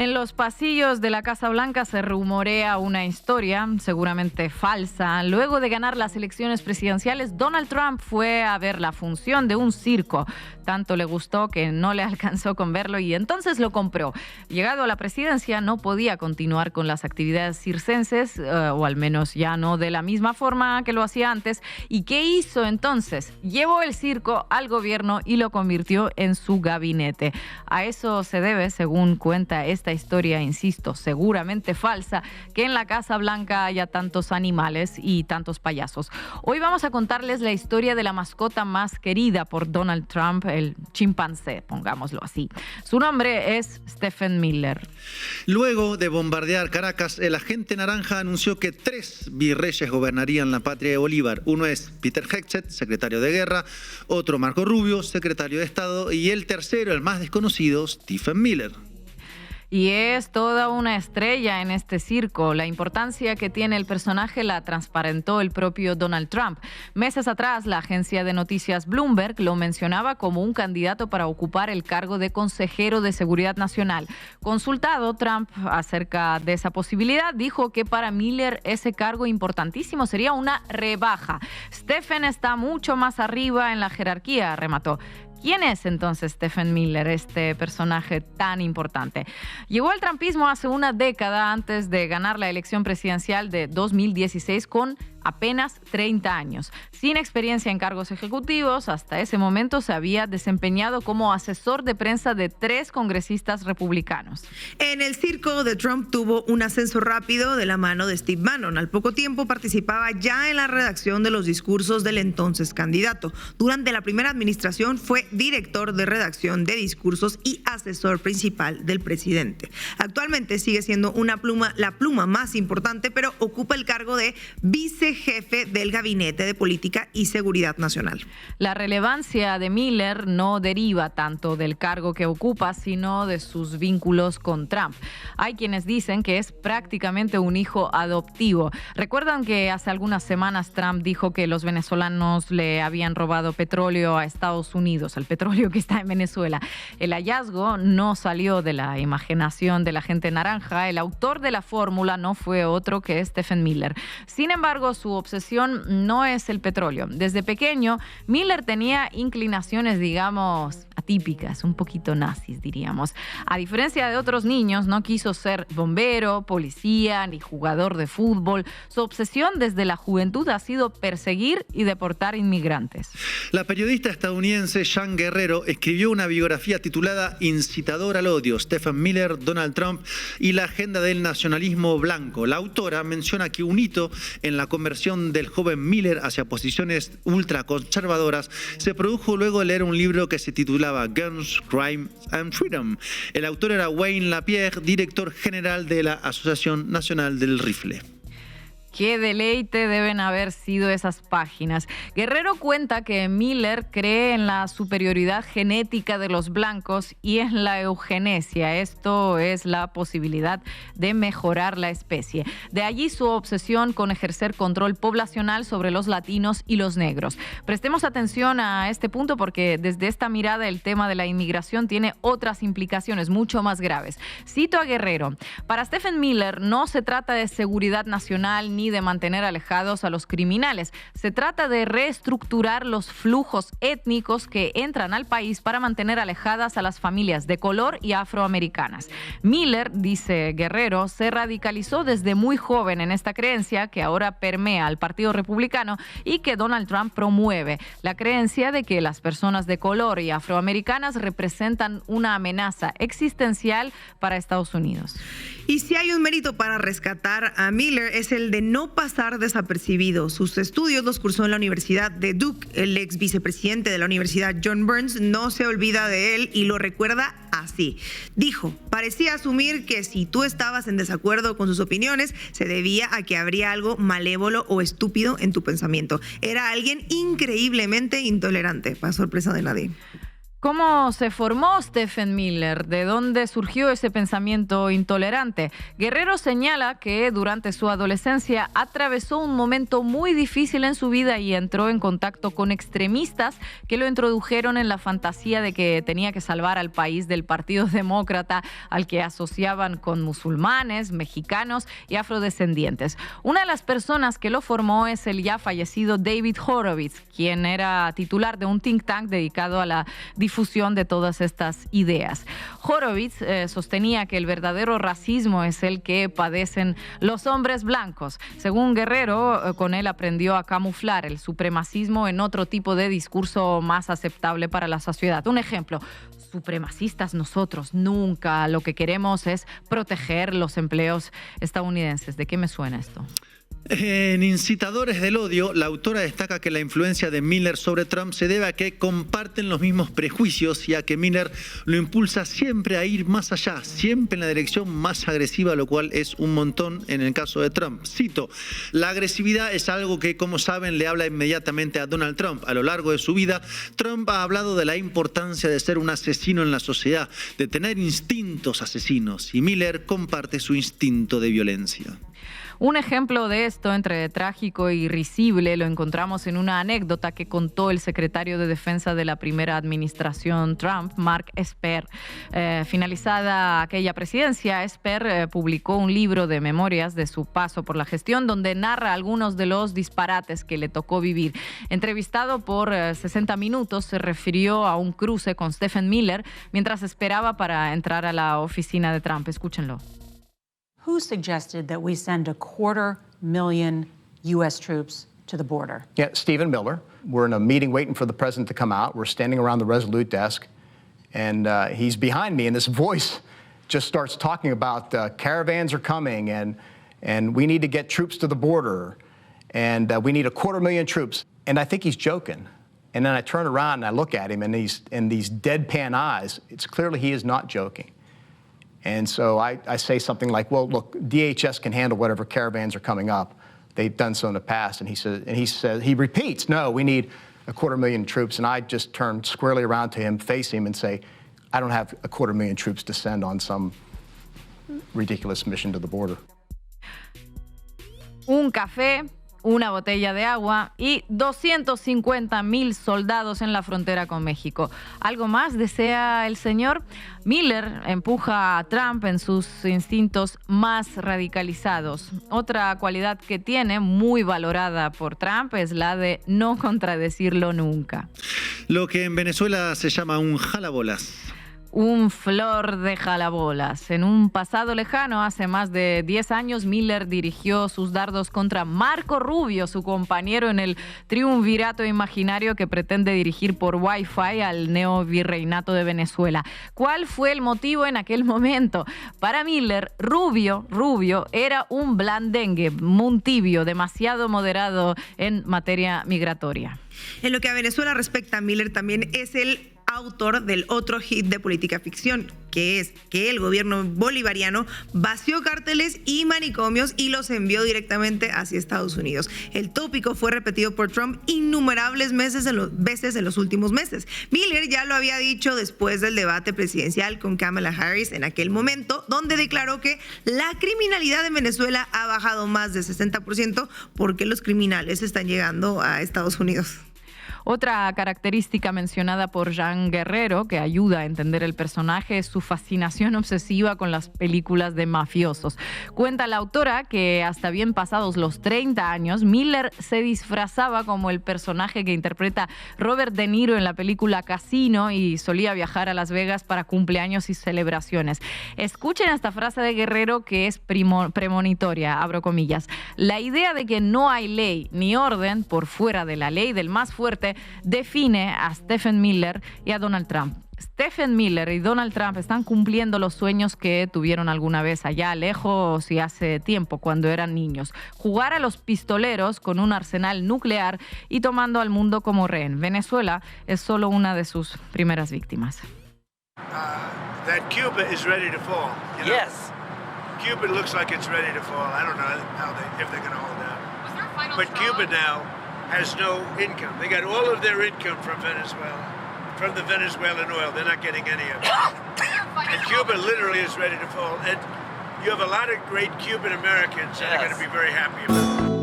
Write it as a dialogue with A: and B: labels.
A: En los pasillos de la Casa Blanca se rumorea una historia, seguramente falsa. Luego de ganar las elecciones presidenciales, Donald Trump fue a ver la función de un circo. Tanto le gustó que no le alcanzó con verlo y entonces lo compró. Llegado a la presidencia, no podía continuar con las actividades circenses, o al menos ya no de la misma forma que lo hacía antes. ¿Y qué hizo entonces? Llevó el circo al gobierno y lo convirtió en su gabinete. A eso se debe, según cuenta esta historia, insisto, seguramente falsa, que en la Casa Blanca haya tantos animales y tantos payasos. Hoy vamos a contarles la historia de la mascota más querida por Donald Trump, el chimpancé, pongámoslo así. Su nombre es Stephen Miller.
B: Luego de bombardear Caracas, el agente naranja anunció que 3 virreyes gobernarían la patria de Bolívar. Uno es Peter Hegseth, secretario de Guerra, otro Marco Rubio, secretario de Estado, y el tercero, el más desconocido, Stephen Miller.
A: Y es toda una estrella en este circo. La importancia que tiene el personaje la transparentó el propio Donald Trump. Meses atrás, la agencia de noticias Bloomberg lo mencionaba como un candidato para ocupar el cargo de consejero de Seguridad Nacional. Consultado, Trump acerca de esa posibilidad, dijo que para Miller ese cargo importantísimo sería una rebaja. Stephen está mucho más arriba en la jerarquía, remató. ¿Quién es entonces Stephen Miller, este personaje tan importante? Llegó al trumpismo hace una década antes de ganar la elección presidencial de 2016 con apenas 30 años. Sin experiencia en cargos ejecutivos, hasta ese momento se había desempeñado como asesor de prensa de 3 congresistas republicanos.
C: En el circo de Trump tuvo un ascenso rápido de la mano de Steve Bannon. Al poco tiempo participaba ya en la redacción de los discursos del entonces candidato. Durante la primera administración fue director de redacción de discursos y asesor principal del presidente. Actualmente sigue siendo la pluma más importante, pero ocupa el cargo de vicejefe del Gabinete de Política y Seguridad Nacional.
A: La relevancia de Miller no deriva tanto del cargo que ocupa, sino de sus vínculos con Trump. Hay quienes dicen que es prácticamente un hijo adoptivo. ¿Recuerdan que hace algunas semanas Trump dijo que los venezolanos le habían robado petróleo a Estados Unidos, el petróleo que está en Venezuela? El hallazgo no salió de la imaginación de la gente naranja. El autor de la fórmula no fue otro que Stephen Miller. Sin embargo, su obsesión no es el petróleo. Desde pequeño, Miller tenía inclinaciones, digamos, atípicas, un poquito nazis, diríamos. A diferencia de otros niños, no quiso ser bombero, policía, ni jugador de fútbol. Su obsesión desde la juventud ha sido perseguir y deportar inmigrantes.
B: La periodista estadounidense Jan Guerrero escribió una biografía titulada Incitador al odio, Stephen Miller, Donald Trump y la agenda del nacionalismo blanco. La autora menciona que un hito en la conversión del joven Miller hacia posiciones ultraconservadoras se produjo luego de leer un libro que se titulaba Guns, Crime and Freedom. El autor era Wayne Lapierre, director general de la Asociación Nacional del Rifle.
A: Qué deleite deben haber sido esas páginas. Guerrero cuenta que Miller cree en la superioridad genética de los blancos y en la eugenesia. Esto es la posibilidad de mejorar la especie. De allí su obsesión con ejercer control poblacional sobre los latinos y los negros. Prestemos atención a este punto porque desde esta mirada el tema de la inmigración tiene otras implicaciones mucho más graves. Cito a Guerrero: para Stephen Miller no se trata de seguridad nacional ni de mantener alejados a los criminales. Se trata de reestructurar los flujos étnicos que entran al país para mantener alejadas a las familias de color y afroamericanas. Miller, dice Guerrero, se radicalizó desde muy joven en esta creencia que ahora permea al Partido Republicano y que Donald Trump promueve, la creencia de que las personas de color y afroamericanas representan una amenaza existencial para Estados Unidos.
C: Y si hay un mérito para rescatar a Miller es el de no pasar desapercibido. Sus estudios los cursó en la Universidad de Duke. El ex vicepresidente de la universidad, John Burns, no se olvida de él y lo recuerda así. Dijo: parecía asumir que si tú estabas en desacuerdo con sus opiniones, se debía a que habría algo malévolo o estúpido en tu pensamiento. Era alguien increíblemente intolerante, para sorpresa de nadie.
A: ¿Cómo se formó Stephen Miller? ¿De dónde surgió ese pensamiento intolerante? Guerrero señala que durante su adolescencia atravesó un momento muy difícil en su vida y entró en contacto con extremistas que lo introdujeron en la fantasía de que tenía que salvar al país del Partido Demócrata, al que asociaban con musulmanes, mexicanos y afrodescendientes. Una de las personas que lo formó es el ya fallecido David Horowitz, quien era titular de un think tank dedicado a la difusión de todas estas ideas. Horowitz sostenía que el verdadero racismo es el que padecen los hombres blancos. Según Guerrero, con él aprendió a camuflar el supremacismo en otro tipo de discurso más aceptable para la sociedad. Un ejemplo: supremacistas nosotros, nunca. Lo que queremos es proteger los empleos estadounidenses. ¿De qué me suena esto?
B: En Incitadores del Odio, la autora destaca que la influencia de Miller sobre Trump se debe a que comparten los mismos prejuicios y a que Miller lo impulsa siempre a ir más allá, siempre en la dirección más agresiva, lo cual es un montón en el caso de Trump. Cito: la agresividad es algo que, como saben, le habla inmediatamente a Donald Trump. A lo largo de su vida, Trump ha hablado de la importancia de ser un asesino en la sociedad, de tener instintos asesinos, y Miller comparte su instinto de violencia.
A: Un ejemplo de esto, entre trágico y risible, lo encontramos en una anécdota que contó el secretario de Defensa de la primera administración Trump, Mark Esper. Finalizada aquella presidencia, Esper publicó un libro de memorias de su paso por la gestión, donde narra algunos de los disparates que le tocó vivir. Entrevistado por 60 minutos, se refirió a un cruce con Stephen Miller mientras esperaba para entrar a la oficina de Trump. Escúchenlo.
D: Who suggested that we send 250,000 U.S. troops to the border?
E: Yeah, Stephen Miller. We're in a meeting waiting for the president to come out. We're standing around the Resolute desk, and he's behind me, and this voice just starts talking about caravans are coming, and we need to get troops to the border, and we need 250,000 troops. And I think he's joking. And then I turn around and I look at him, and these deadpan eyes, it's clearly he is not joking. And so I say something like, well, look, DHS can handle whatever caravans are coming up. They've done so in the past. And he repeats, no, we need 250,000 troops. And I just turn squarely around to him, face him, and say, I don't have 250,000 troops to send on some ridiculous mission to the border.
A: Un café, una botella de agua y 250,000 soldados en la frontera con México. ¿Algo más desea el señor? Miller empuja a Trump en sus instintos más radicalizados. Otra cualidad que tiene, muy valorada por Trump, es la de no contradecirlo nunca.
B: Lo que en Venezuela se llama un jalabolas.
A: Un flor de jalabolas. En un pasado lejano, hace más de 10 años, Miller dirigió sus dardos contra Marco Rubio, su compañero en el triunvirato imaginario que pretende dirigir por Wi-Fi al neovirreinato de Venezuela. ¿Cuál fue el motivo en aquel momento? Para Miller, Rubio era un blandengue, un tibio, demasiado moderado en materia migratoria.
C: En lo que a Venezuela respecta, Miller también es el autor del otro hit de política ficción, que es que el gobierno bolivariano vació cárteles y manicomios y los envió directamente hacia Estados Unidos. El tópico fue repetido por Trump innumerables veces en los últimos meses. Miller ya lo había dicho después del debate presidencial con Kamala Harris en aquel momento, donde declaró que la criminalidad en Venezuela ha bajado más del 60% porque los criminales están llegando a Estados Unidos.
A: Otra característica mencionada por Jean Guerrero, que ayuda a entender el personaje, es su fascinación obsesiva con las películas de mafiosos. Cuenta la autora que hasta bien pasados los 30 años, Miller se disfrazaba como el personaje que interpreta Robert De Niro en la película Casino y solía viajar a Las Vegas para cumpleaños y celebraciones. Escuchen esta frase de Guerrero que es premonitoria, abro comillas. La idea de que no hay ley ni orden por fuera de la ley del más fuerte define a Stephen Miller y a Donald Trump. Stephen Miller y Donald Trump están cumpliendo los sueños que tuvieron alguna vez allá lejos y hace tiempo, cuando eran niños. Jugar a los pistoleros con un arsenal nuclear y tomando al mundo como rehén. Venezuela es solo una de sus primeras víctimas.
F: That Cuba is ready to fall. You know? Yes. Cuba looks like it's ready to fall. I don't know if they're going to hold out. But Cuba now has no income. They got all of their income from Venezuela, from the Venezuelan oil. They're not getting any of it. And Cuba literally is ready to fall. And you have a lot of great Cuban Americans that are going to be very happy about it.